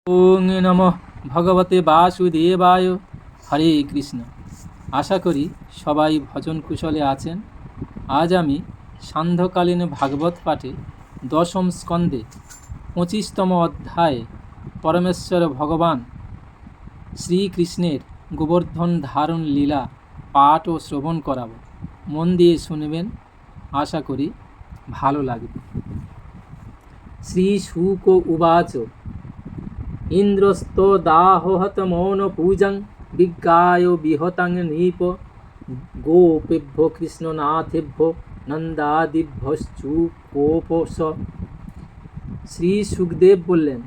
ওং নমঃ ভগবতে বাসুদেবায়। হরে কৃষ্ণ। আশা করি সবাই ভজন কুশলে আছেন। আজ আমি সান্ধ্যকালীন ভাগবত পাঠে দশম স্কন্ধে 25তম অধ্যায়ে পরমেশ্বর ভগবান শ্রীকৃষ্ণের গোবর্ধন ধারণ লীলা পাঠ ও শ্রবণ করাব। মন দিয়ে শুনবেন, আশা করি ভালো লাগবে। শ্রী শুক উবাচ ইন্দ্রস্ত দাহহত মৌন পূজং বিজ্ঞায় বিহতাং নৃপ গোপেভ্য কৃষ্ণনাথেভ্য নন্দাদিভ্যশ্চুকোপস। শ্রী সুখদেব বললেন,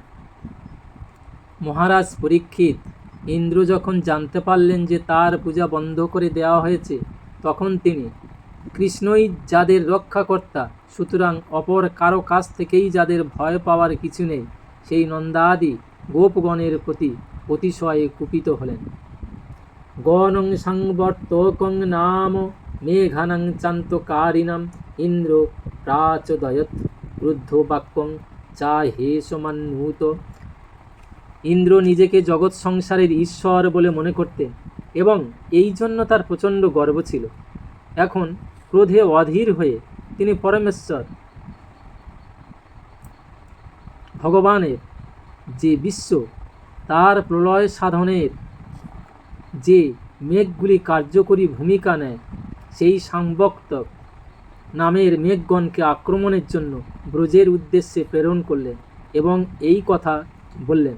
মহারাজ পরীক্ষিত, ইন্দ্র যখন জানতে পারলেন যে তার পূজা বন্ধ করে দেওয়া হয়েছে, তখন তিনি কৃষ্ণই যাদের রক্ষাকর্তা, সুতরাং অপর কারো কাছ থেকেই যাদের ভয় পাওয়ার কিছু নেই, সেই নন্দাদি গোপগণের প্রতি অতিশয় কুপিত হলেন। গণং সংবর্তকং নাম মেঘানং চান্তকারিণাম ইন্দ্র প্রাচোদয়ৎ ক্রুদ্ধ বাক্যং চাহেশমান্যুত। ইন্দ্র নিজেকে জগৎ সংসারের ঈশ্বর বলে মনে করতেন এবং এই জন্য তার প্রচণ্ড গর্ব ছিল। এখন ক্রোধে অধীর হয়ে তিনি পরমেশ্বর ভগবানের যে বিশ্ব, তার প্রলয় সাধনের যে মেঘগুলি কার্যকরী ভূমিকা নেয়, সেই সাংবক্তক নামের মেঘগণকে আক্রমণের জন্য ব্রজের উদ্দেশ্যে প্রেরণ করলেন এবং এই কথা বললেন,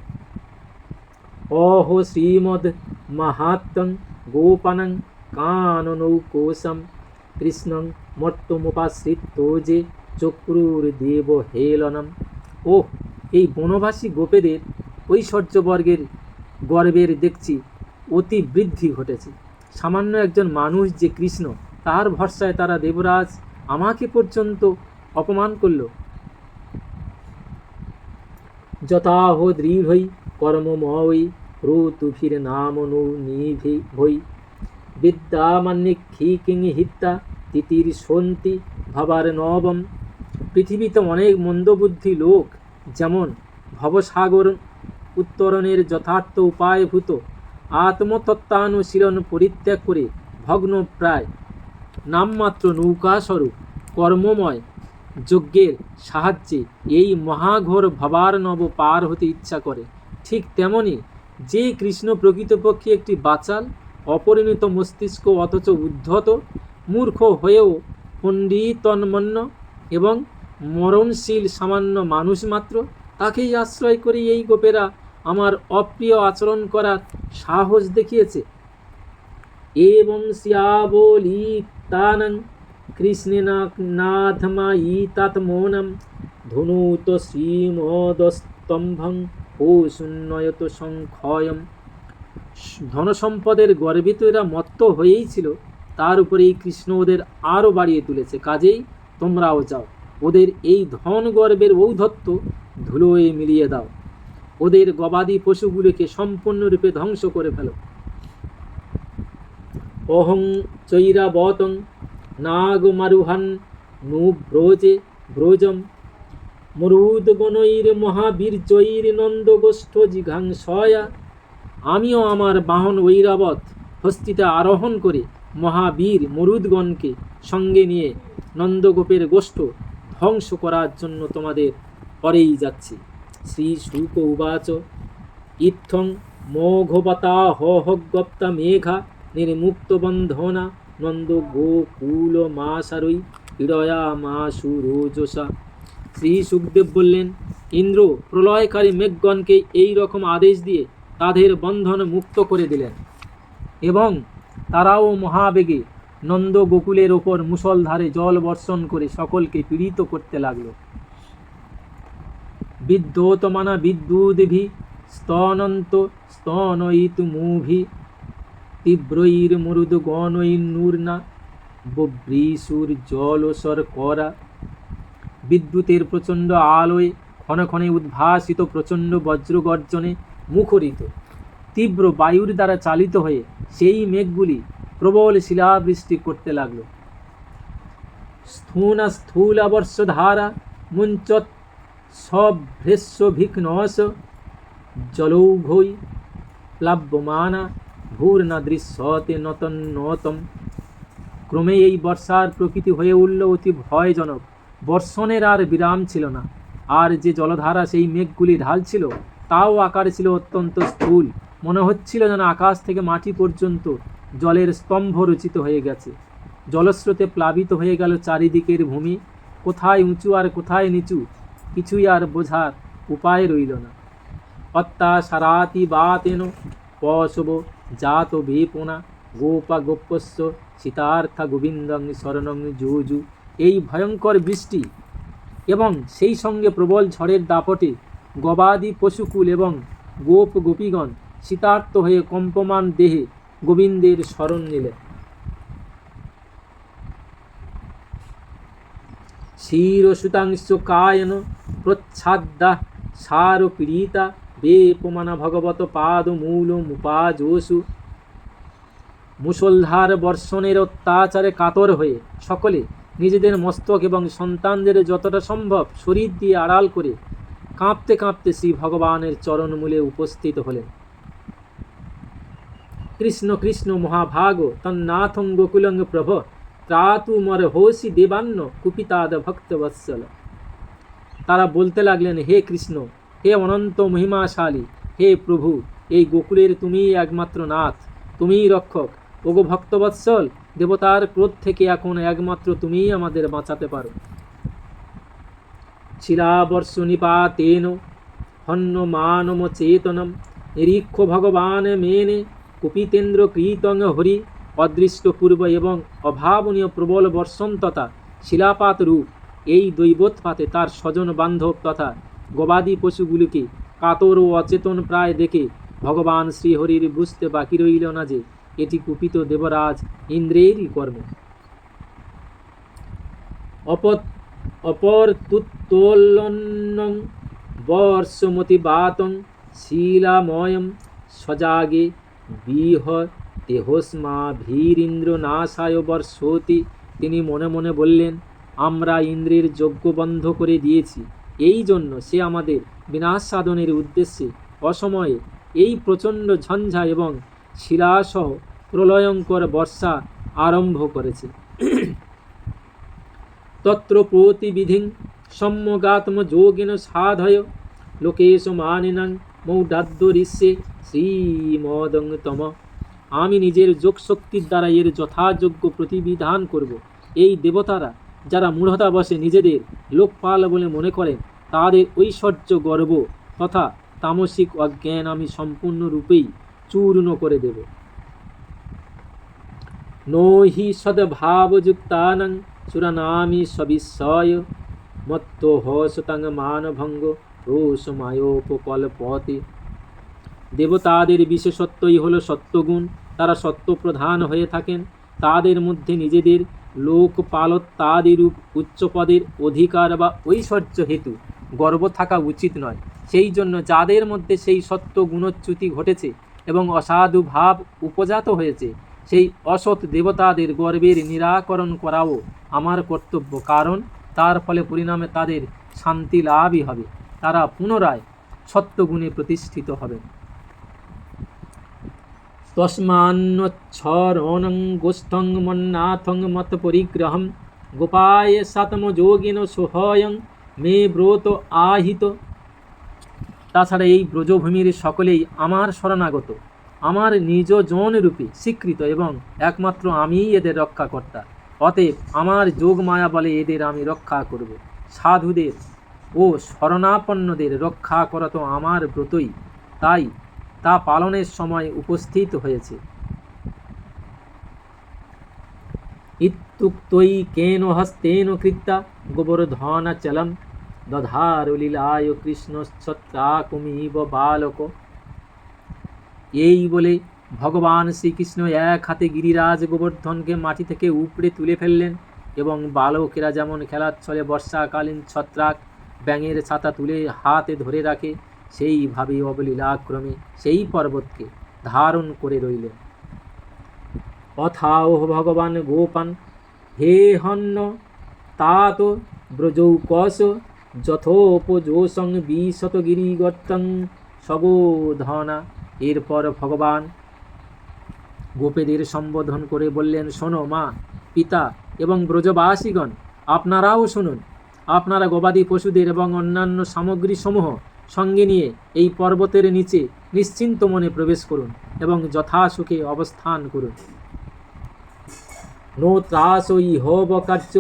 অহো শ্রীমদ মাহাত্ম্যং গোপানং কাননৌকোশম কৃষ্ণং মর্তমুপাশ্রিত যে চক্রুর দেব হেলনম। ওহ, এই বনবাসী গোপেদের ঐশ্বর্যবর্গের গর্বের দেখছি অতি বৃদ্ধি ঘটেছে। সামান্য একজন মানুষ যে কৃষ্ণ, তার ভরসায় তারা দেবরাজ আমাকে পর্যন্ত অপমান করল। যথাহ দৃঢ়ই কর্মময়ী ঋতুভির নাম নিভি ভৈ বিদ্যামান্যী কিং হিত্যা তিতির সন্তি ভবার নবম। পৃথিবীতে অনেক মন্দবুদ্ধি লোক যেমন ভবসাগর উত্তরণের যথার্থ উপায়ভূত আত্মতত্ত্বানুশীলন পরিত্যাগ করে ভগ্ন প্রায় নামমাত্র নৌকাস্বরূপ কর্মময় যজ্ঞের সাহায্যে এই মহাঘোর ভবার্ণব পার হতে ইচ্ছা করে, ঠিক তেমনি যে কৃষ্ণ প্রকৃতপক্ষে একটি বাচাল অপরিণত মস্তিষ্ক অথচ উদ্ধত মূর্খ হয়েও পণ্ডিতন্মন্য এবং মরণশীল সামান্য মানুষ মাত্র, তাকেই আশ্রয় করে এই গোপেরা আমার অপ্রিয় আচরণ করার সাহস দেখিয়েছে। এবং শ্যাবলিতানং কৃষ্ণেনাথমায়িতাত্মনম ধনুত শ্রীমদস্তম্ভং ও শূন্যয়ত সংক্ষয়ম। ধনসম্পদের গর্বিত এরা মত্ত হয়েই ছিল, তার উপরে এই কৃষ্ণ ওদের আরও বাড়িয়ে তুলেছে। কাজেই তোমরাও যাও, ওদের এই ধন গর্বের ঔদ্ধত্য ধুলোয় মিলিয়ে দাও, ওদের গবাদি পশুগুলিকে সম্পূর্ণরূপে ধ্বংস করে ফেলো। অহং চৈরাবতং নাগমারুহান নু ব্রজে ব্রজম মরুদগণৈর মহাবীর্যৈর নন্দগোষ্ঠ জিঘাংসয়া। আমিও আমার বাহন ঐরাবত হস্তিতে আরোহণ করে মহাবীর মরুদগণকে সঙ্গে নিয়ে নন্দগোপের গোষ্ঠ ধ্বংস করার জন্য তোমাদের পরেই যাচ্ছি। শ্রী শুক উবাচ ইত্থং মোঘবতা হহগপ্তা মেঘা নির্মুক্ত বন্ধনা নন্দ গোকুল মাসারই হৃদয়া মাসুরোজসা। শ্রী সুখদেব বললেন, ইন্দ্র প্রলয়কারী মেঘগণকে এই রকম আদেশ দিয়ে তাদের বন্ধন মুক্ত করে দিলেন এবং তারাও মহাবেগে নন্দ গোকুলের ওপর মুষলধারে জল বর্ষণ করে সকলকে পীড়িত করতে লাগল। বিদ্যোতমানা বিদ্যুদ্ভি স্তনন্ত স্তনয়িতুমুভি তীব্রৈর মরুদ গণৈর্নূর্ণা বভ্রীসুর জলসর করা। বিদ্যুতের প্রচণ্ড আলোয় ক্ষণে ক্ষণে উদ্ভাসিত প্রচণ্ড বজ্রগর্জনে মুখরিত তীব্র বায়ুর দ্বারা চালিত হয়ে সেই মেঘগুলি প্রবল শিলাবৃষ্টি করতে লাগল। স্থূলাবর্ষধারা মুঞ্চৎ সভ্রেস্য ভিঘ্নস জলৌঘৈ প্লাব্যমানা ভূর্না দৃশ্যতে নতন্নতম। ক্রমে এই বর্ষার প্রকৃতি হয়ে উঠল অতি ভয়জনক। বর্ষণের আর বিরাম ছিল না। আর যে জলধারা সেই মেঘগুলি ঢালছিল তাও আকার ছিল অত্যন্ত স্থূল। মনে হচ্ছিল যেন আকাশ থেকে মাটি পর্যন্ত জলের স্তম্ভ রচিত হয়ে গেছে। জলস্রোতে প্লাবিত হয়ে গেল চারিদিকের ভূমি। কোথায় উঁচু আর কোথায় নিচু কিছুই আর বোঝার উপায় রইল না। অত্যাসারাতি বাতেন পশব জাত বেপনা গোপা গোপস্য সীতার্থা গোবিন্দং শরণং যুযু। এই ভয়ঙ্কর বৃষ্টি এবং সেই সঙ্গে প্রবল ঝড়ের দাপটে গবাদি পশুকুল এবং গোপ গোপীগণ শীতার্ত হয়ে কম্পমান দেহে গোবিন্দের শরণ নিলেন। শিরসুতাংশ কায়ন প্রচ্ছাদ্দা সার পীড়িতা বেপমানা ভগবত পাদ মূল মুপাজোসু। মুষলধার বর্ষণের অত্যাচারে কাতর হয়ে সকলে নিজেদের মস্তক এবং সন্তানদের যতটা সম্ভব শরীর দিয়ে আড়াল করে কাঁপতে কাঁপতে শ্রী ভগবানের চরণমূলে উপস্থিত হলেন। কৃষ্ণ কৃষ্ণ মহাভাগ তন্নাথং গোকুলং প্রভ ত্রাতু মর হোসি দেবান্ন কুপিতাদ ভক্তবৎসল। তারা বলতে লাগলেন, হে কৃষ্ণ, হে অনন্ত মহিমাশালী, হে প্রভু, এই গোকুলের তুমিই একমাত্র নাথ, তুমিই রক্ষক। ওগো ভক্তবৎসল, দেবতার ক্রোধ থেকে এখন একমাত্র তুমিই আমাদের বাঁচাতে পারো। শিলাবর্ষ নিপাতেন হন্য মানম চেতনম নিরীক্ষ ভগবান মেনে কুপিতেন্দ্র কৃতং হরি। অদৃষ্টপূর্ব এবং অভাবনীয় প্রবল বর্ষণ তথা শিলাপাত রূপ এই দৈবৎপাতে তার স্বজন বান্ধব তথা গবাদি পশুগুলিকে কাতর ও অচেতন প্রায় দেখে ভগবান শ্রীহরির বুঝতে বাকি রইল না যে এটি কুপিত দেবরাজ ইন্দ্রেরই কর্ম। অপরতুত্তোলন্নং বর্ষমতিবাতং শিলাময়ম সজাগে বিহ তেহস্মাভিরিন্দ্র নাশায় বর্ষতি। তিনি মনে মনে বললেন, আমরা ইন্দ্রের যজ্ঞ বন্ধ করে দিয়েছি, এই জন্য সে আমাদের বিনাশ সাধনের উদ্দেশ্যে অসময়ে এই প্রচণ্ড ঝঞ্ঝা এবং শিলাসহ প্রলয়ঙ্কর বর্ষা আরম্ভ করেছে। তত্র প্রতিবিধিং সম্যগাত্ম যোগেন সাধয় লোকেশ মানিনাং মৌঢাদ্যরিষ্যে শ্রীমদং তম। আমি নিজের যোগশক্তির দ্বারা এর যথাযোগ্য প্রতিবিধান করব। এই দেবতারা যারা মূঢ়তাবশে নিজেদের লোকপাল বলে মনে করেন তাদের ঐশ্বর্য গর্ব তথা তামসিক অজ্ঞান আমি সম্পূর্ণরূপেই চূর্ণ করে দেব। নোহি সদ্ভাবযুক্তানাং সুরানামি সবিস্ময় মত্তোহসতাং মানভঙ্গ রোষমায়োপকল্পতে। দেবতাদের বিশেষত্বই হল সত্যগুণ। তারা সত্যপ্রধান হয়ে থাকেন। তাদের মধ্যে নিজেদের লোকপালত্যাদিরূপ উচ্চপদের অধিকার বা ঐশ্বর্য হেতু গর্ব থাকা উচিত নয়। সেই জন্য যাদের মধ্যে সেই সত্য গুণচ্যুতি ঘটেছে এবং অসাধু ভাব উপজাত হয়েছে সেই অসৎ দেবতাদের গর্বের নিরাকরণ করাও আমার কর্তব্য, কারণ তার ফলে পরিণামে তাদের শান্তি লাভই হবে। তারা পুনরায় সত্যগুণে প্রতিষ্ঠিত হবেন। তস্মান্নচ্ছরণং গোষ্ঠং মন্নাথং মত পরিগ্রহম গোপায় সাতমযোগিন সোহয়ং মে ব্রত আহিত। তাছাড়া এই ব্রজভূমির সকলেই আমার শরণাগত, আমার নিজ জন রূপে স্বীকৃত এবং একমাত্র আমিই এদের রক্ষাকর্তা। অতএব আমার যোগ মায়া বলে এদের আমি রক্ষা করব। সাধুদের ও শরণাপন্নদের রক্ষা করা তো আমার ব্রতই, তাই তা পালনের সময় উপস্থিত হয়েছে। ইত্যুক্তৈ কেন হস্তেন কৃত্যা গোবর্ধনাচলম দধারু লীলায় কৃষ্ণচ্ছত্রাকুমিব বালক। এই বলে ভগবান শ্রীকৃষ্ণ এক হাতে গিরিরাজ গোবর্ধনকে মাটি থেকে উপড়ে তুলে ফেললেন এবং বালকেরা যেমন খেলার ছলে বর্ষাকালীন ছত্রাক ব্যাঙের ছাতা তুলে হাতে ধরে রাখে সেইভাবে অবলীলাক্রমে সেই পর্বতকে ধারণ করে রইলেন। অথাও ভগবান গোপান হে হন্য তাত ব্রজৌকস যথোপযোসং বিশত গিরিগর্তং সবোধনা। এরপর ভগবান গোপীদের সম্বোধন করে বললেন, শোনো মা, পিতা এবং ব্রজবাসীগণ, আপনারাও শুনুন। আপনারা গবাদি পশুদের এবং অন্যান্য সামগ্রী সমূহ সঙ্গে নিয়ে এই পর্বতের নিচে নিশ্চিন্ত মনে প্রবেশ করুন এবং যথাসুখে অবস্থান করুন। নো ত্রাসই হব কার্য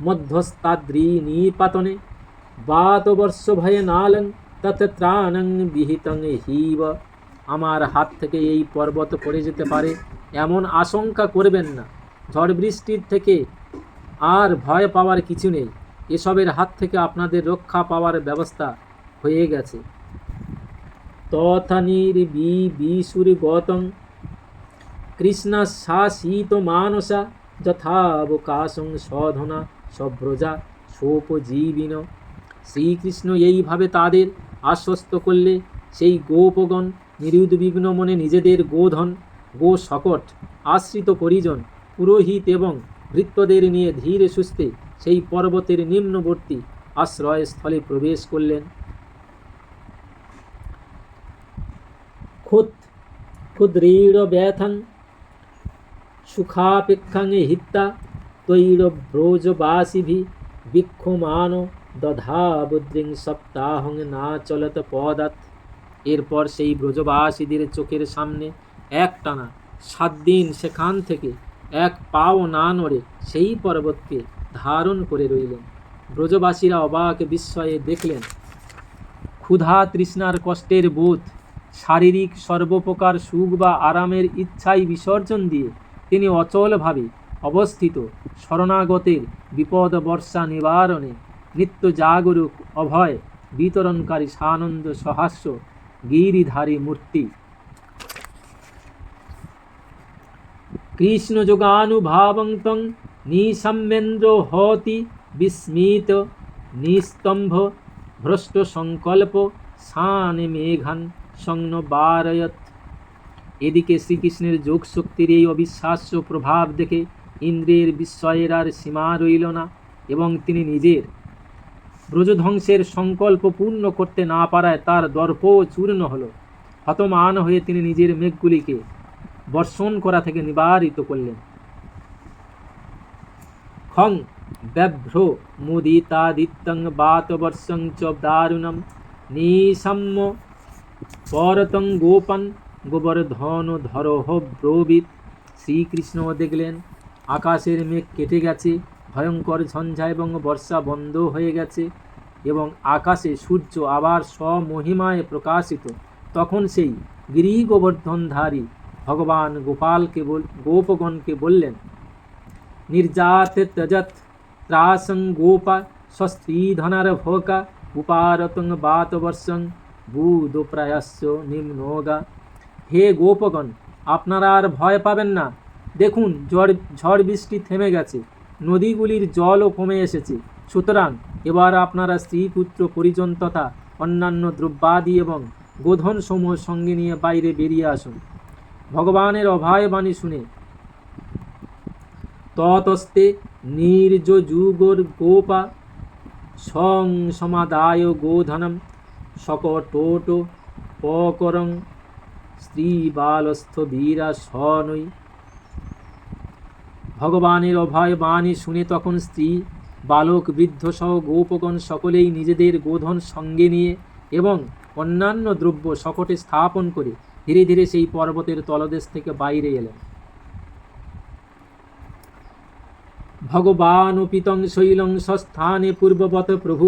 মধ্যস্তাদ্রি নিপাতনে বাতবর্ষ ভয়ে নালং তত ত্রাণং বিহিতং হিব। আমার হাত থেকে এই পর্বত পড়ে যেতে পারে এমন আশঙ্কা করবেন না। ঝড় বৃষ্টির থেকে আর ভয় পাওয়ার কিছু নেই। এসবের হাত থেকে আপনাদের রক্ষা পাওয়ার ব্যবস্থা হয়ে গেছে। তথানির বিশুর গতং কৃষ্ণা শাসিত মানসা যথাবকাশং সধনা সব্রজা সোপজীবিন। শ্রীকৃষ্ণ এইভাবে তাদের আশ্বস্ত করলে সেই গোপগণ নিরুদ্বিগ্ন মনে নিজেদের গোধন, গো শকট, আশ্রিত পরিজন, পুরোহিত এবং ভৃত্যদের নিয়ে ধীরে সুস্থে সেই পর্বতের নিম্নবর্তী আশ্রয়স্থলে প্রবেশ করলেন। ক্ষুদ্রীড় ব্যথং সুখাপেক্ষাং হিত্তা তৈর ব্রজবাসিভি বিক্ষমান দধাবুদ্রিং সপ্তাহং না চলত পদাত। এরপর সেই ব্রজবাসীদের চোখের সামনে একটানা 7 দিন সেখান থেকে এক পাও না নড়ে সেই পর্বতকে ধারণ করে রইলেন। ব্রজবাসীরা অবাক বিস্ময়ে দেখলেন, ক্ষুধা তৃষ্ণার কষ্টের বোধ, শারীরিক সর্বপ্রকার সুখ বা আরামের ইচ্ছাই বিসর্জন দিয়ে তিনি অচলভাবে অবস্থিত শরণাগতের বিপদ বর্ষা নিবারণে নিত্য জাগরুক অভয় বিতরণকারী সানন্দ সহাস্য গিরিধারী মূর্তি। কৃষ্ণ যোগানুভাবং তং নিশম্যেন্দ্র হতি বিস্মিত নিস্তম্ভ ভ্রষ্ট সংকল্প শানে মেঘান সংন বারয়ত। এদিকে শ্রীকৃষ্ণের যোগ শক্তির এই অবিশ্বাস্য প্রভাব দেখে ইন্দ্রের বিস্ময়ের আর সীমা রইল না এবং তিনি নিজের ব্রজধ্বংসের সংকল্প পূর্ণ করতে না পারায় তার দর্পও চূর্ণ হল। হতমান হয়ে তিনি নিজের মেঘগুলিকে বর্ষণ করা থেকে নিবারিত করলেন। খং ব্যভ্রো মুদিতাদিত্যং বাতবর্ষং চ দারুণম নিশম্য পরতং গোপন গোবর্ধন ধরহ ব্রবীত। শ্রীকৃষ্ণ দেখলেন আকাশের মেঘ কেটে গেছে, ভয়ঙ্কর ঝঞ্ঝা এবং বর্ষা বন্ধ হয়ে গেছে এবং আকাশে সূর্য আবার স্বমহিমায় প্রকাশিত। তখন সেই গিরি গোবর্ধনধারী ভগবান গোপগণকে বললেন, নির্যাত ত্যজত ত্রাসং গোপা স্বস্ত্রীধনার ভোকা উপারতং বাতবর্ষং বুদপ্রায়স্য নিম্নোগা। হে গোপগণ, আপনারা আর ভয় পাবেন না। দেখুন, ঝড় বৃষ্টি থেমে গেছে, নদীগুলির জলও কমে এসেছে। সুতরাং এবার আপনারা স্ত্রী পুত্র পরিজন তথা অন্যান্য দ্রব্যাদি এবং গোধন সমূহ সঙ্গে নিয়ে বাইরে বেরিয়ে আসুন। ভগবানের অভয়বাণী শুনে ততস্তে নির্যযুগর গোপা সং সমাদায় গোধনম সকটোট পকরং স্ত্রী বালস্থ বীরা সনৈ। ভগবানের অভয় বাণী শুনে তখন স্ত্রী, বালক, বৃদ্ধ সহ গোপগণ সকলেই নিজেদের গোধন সঙ্গে নিয়ে এবং অন্যান্য দ্রব্য সকটে স্থাপন করে ধীরে ধীরে সেই পর্বতের তলদেশ থেকে বাইরে এলেন। ভগবানুপিতং শৈলং স্বস্থানে পূর্ববত প্রভু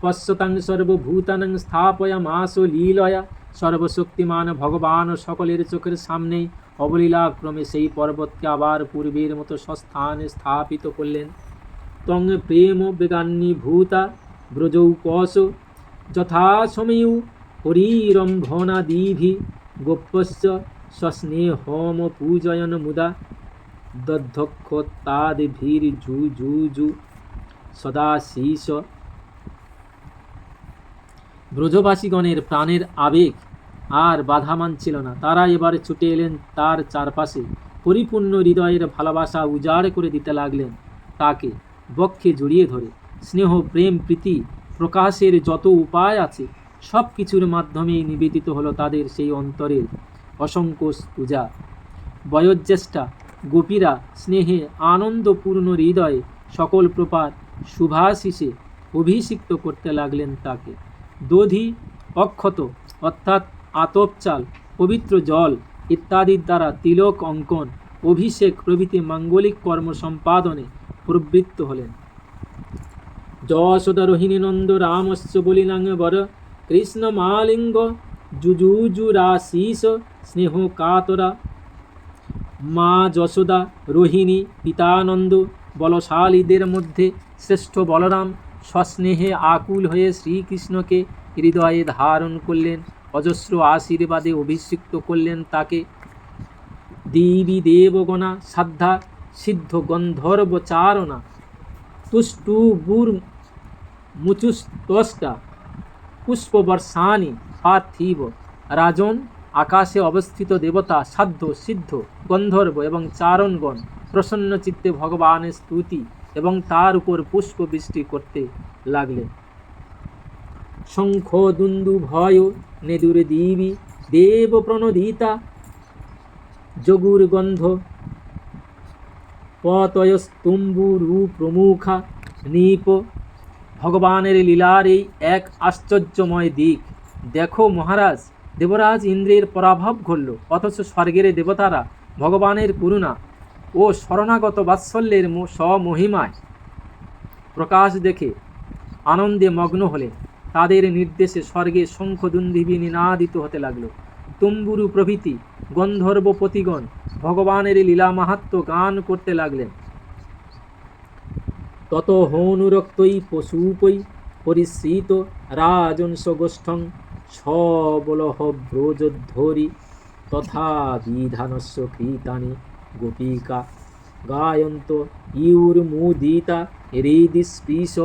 পশ্যতাং সর্বভূতানং স্থাপয়ামাস লীলয়া। সর্বশক্তিমান ভগবান সকলের চোখের সামনেই অবলীলাক্রমে সেই পর্বতকে আবার পূর্বের মতো স্বস্থানে স্থাপিত করলেন। তং প্রেম বেগান্নীভূতা ব্রজৌকশ যথাসময়ু হরিরম্ভনাদিভি গোপ্যশ্চ সস্নেহম পূজয়ন মুদা দধ্যক্ষতাদিভির্যুযুযু সদাশীষ। ব্রজবাসীগণের প্রাণের আবেগ আর বাধা মানছিল না। তারা এবারে ছুটে এলেন তার চারপাশে, পরিপূর্ণ হৃদয়ের ভালোবাসা উজাড় করে দিতে লাগলেন তাকে বক্ষে জড়িয়ে ধরে। স্নেহ, প্রেম, প্রীতি প্রকাশের যত উপায় আছে সব কিছুর মাধ্যমেই নিবেদিত হলো তাদের সেই অন্তরের অসংকোচ পূজা। বয়োজ্যেষ্ঠা গোপীরা স্নেহে আনন্দপূর্ণ হৃদয়ে সকল প্রকার শুভাশিসে অভিষিক্ত করতে লাগলেন তাকে। দধি অক্ষত অর্থাৎ আতপ চাল, পবিত্র জল ইত্যাদির দ্বারা তিলক অঙ্কন, অভিষেক প্রভৃতি মাঙ্গলিক কর্ম সম্পাদনে প্রবৃত্ত হলেন। যশোদা রোহিণী নন্দ রামস্য বলিনাং বর কৃষ্ণ মালিঙ্গ যুযুজুরাশীষ স্নেহ কাতরা। মা যশোদা, রোহিণী, পিতানন্দ বলশালীদের মধ্যে শ্রেষ্ঠ বলরাম সস্নেহে আকুল হয়ে শ্রীকৃষ্ণকে হৃদয়ে ধারণ করলেন, অজস্র আশীর্বাদে অভিষিক্ত করলেন তাকে। দেবী দেবগণা সাধ্যা সিদ্ধ গন্ধর্ব চারণা তুষ্টুবুর মুচুস্তষ্টা পুষ্পবর্ষানি পার্থিব। রাজন, আকাশে অবস্থিত দেবতা, সাধ্য, সিদ্ধ, গন্ধর্ব এবং চারণগণ প্রসন্ন চিত্তে ভগবানের স্তুতি এবং তার উপর পুষ্প বৃষ্টি করতে লাগলেন। শঙ্খ দুন্দু ভয় নেদুর দেবী দেব প্রণোদিতা যোগুর গন্ধ পতয়স্তম্বুরু প্রমুখা নৃপ। ভগবানের লীলার এই এক আশ্চর্যময় দিক। দেখো মহারাজ, দেবরাজ ইন্দ্রের পরাভব ঘটল, অথচ স্বর্গের দেবতারা ভগবানের করুণা ও শরণাগত বাৎসল্যের স্বমহিমায় প্রকাশ দেখে আনন্দে মগ্ন হলেন। তাদের নির্দেশে স্বর্গে শঙ্খদুন্দুভি নিনাদিত হতে লাগল। তুম্বুরু প্রভৃতি গন্ধর্বপতিগণ ভগবানের লীলা মাহাত্ম্য গান করতে লাগলেন। তত হনুরক্তই পশুপৈ পরিশ্রিত রাজংশ গোষ্ঠং সবলহ ব্রজোদ্ধরি তথা বিধানস্য কৃতানি গোপিকা গায়ন্ত ইউর্মুদিতা হৃদিস্পৃশ।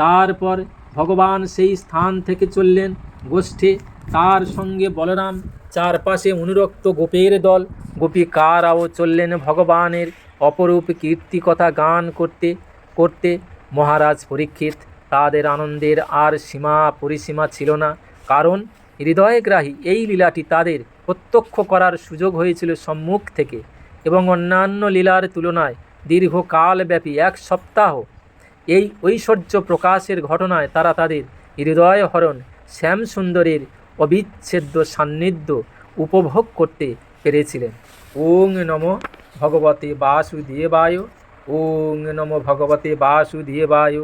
তারপর ভগবান সেই স্থান থেকে চললেন গোষ্ঠে, তার সঙ্গে বলরাম, চারপাশে অনুরক্ত গোপের দল। গোপিকারাও চললেন ভগবানের অপরূপ কীর্তিকথা গান করতে করতে। মহারাজ পরীক্ষিত, তাদের আনন্দের আর সীমা পরিসীমা ছিল না, কারণ হৃদয়গ্রাহী এই লীলাটি তাদের প্রত্যক্ষ করার সুযোগ হয়েছিল সম্মুখ থেকে, এবং অন্যান্য লীলার তুলনায় দীর্ঘকালব্যাপী 1 সপ্তাহ এই ঐশ্বর্য প্রকাশের ঘটনায় তারা তাদের হৃদয়হরণ শ্যামসুন্দরের অবিচ্ছেদ্য সান্নিধ্য উপভোগ করতে পেরেছিলেন। ওং নমো ভগবতে বাসুদেবায়। ওং নমো ভগবতে বাসুদেবায়।